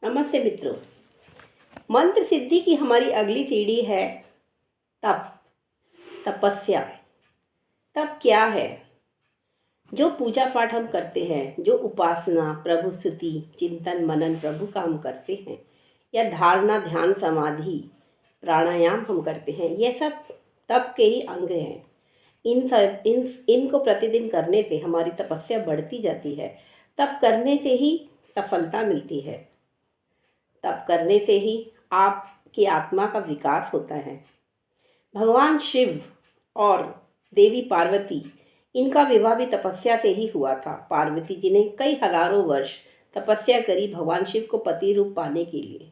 नमस्ते मित्रों। मंत्र सिद्धि की हमारी अगली सीढ़ी है तप, तपस्या। तप क्या है? जो पूजा पाठ हम करते हैं, जो उपासना, प्रभु स्तुति, चिंतन मनन प्रभु का हम करते हैं, या धारणा, ध्यान, समाधि, प्राणायाम हम करते हैं, ये सब तप के ही अंग हैं। इनको प्रतिदिन करने से हमारी तपस्या बढ़ती जाती है। तप करने से ही सफलता मिलती है। तप करने से ही आपकी आत्मा का विकास होता है। भगवान शिव और देवी पार्वती, इनका विवाह भी तपस्या से ही हुआ था। पार्वती जी ने कई हजारों वर्ष तपस्या करी भगवान शिव को पति रूप पाने के लिए,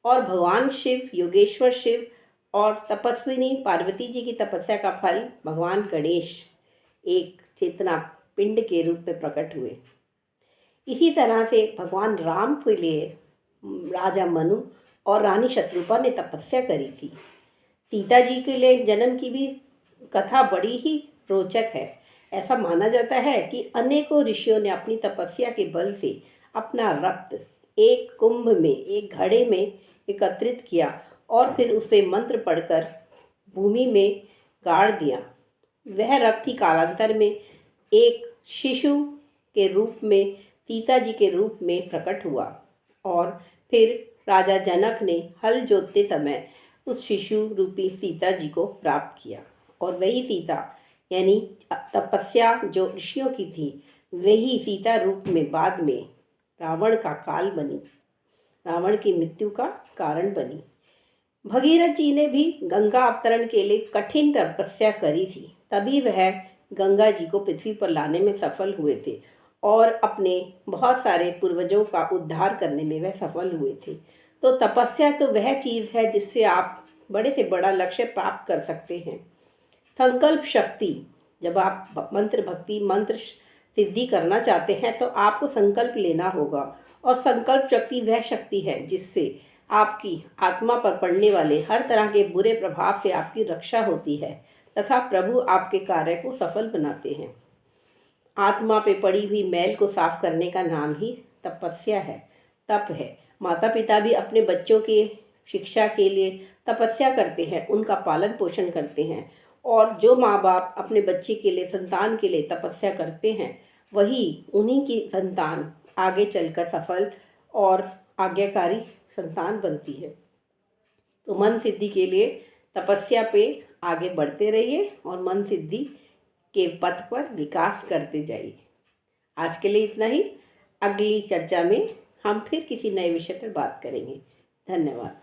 और भगवान शिव, योगेश्वर शिव और तपस्विनी पार्वती जी की तपस्या का फल भगवान गणेश एक चेतना पिंड के रूप में प्रकट हुए। इसी तरह से भगवान राम के लिए राजा मनु और रानी शत्रुपा ने तपस्या करी थी। सीता जी के लिए जन्म की भी कथा बड़ी ही रोचक है। ऐसा माना जाता है कि अनेकों ऋषियों ने अपनी तपस्या के बल से अपना रक्त एक कुंभ में, एक घड़े में एकत्रित किया और फिर उसे मंत्र पढ़कर भूमि में गाड़ दिया। वह रक्त ही कालांतर में एक शिशु के रूप में, सीता जी के रूप में प्रकट हुआ, और फिर राजा जनक ने हल जोतते समय उस शिशु रूपी सीता जी को प्राप्त किया, और वही सीता, यानी तपस्या जो ऋषियों की थी, वही सीता रूप में बाद में रावण का काल बनी, रावण की मृत्यु का कारण बनी। भगीरथ जी ने भी गंगा अवतरण के लिए कठिन तपस्या करी थी, तभी वह गंगा जी को पृथ्वी पर लाने में सफल हुए थे, और अपने बहुत सारे पूर्वजों का उद्धार करने में वह सफल हुए थे। तो तपस्या तो वह चीज़ है जिससे आप बड़े से बड़ा लक्ष्य प्राप्त कर सकते हैं। संकल्प शक्ति, जब आप मंत्र सिद्धि करना चाहते हैं तो आपको संकल्प लेना होगा, और संकल्प शक्ति वह शक्ति है जिससे आपकी आत्मा पर पड़ने वाले हर तरह के बुरे प्रभाव से आपकी रक्षा होती है, तथा प्रभु आपके कार्य को सफल बनाते हैं। आत्मा पे पड़ी हुई मैल को साफ करने का नाम ही तपस्या है, तप है। माता पिता भी अपने बच्चों के शिक्षा के लिए तपस्या करते हैं, उनका पालन पोषण करते हैं, और जो माँ बाप अपने बच्चे के लिए, संतान के लिए तपस्या करते हैं, वही उन्हीं की संतान आगे चलकर सफल और आज्ञाकारी संतान बनती है। तो मन सिद्धि के लिए तपस्या पे आगे बढ़ते रहिए और मन सिद्धि के पथ पर विकास करते जाइए। आज के लिए इतना ही। अगली चर्चा में हम फिर किसी नए विषय पर बात करेंगे। धन्यवाद।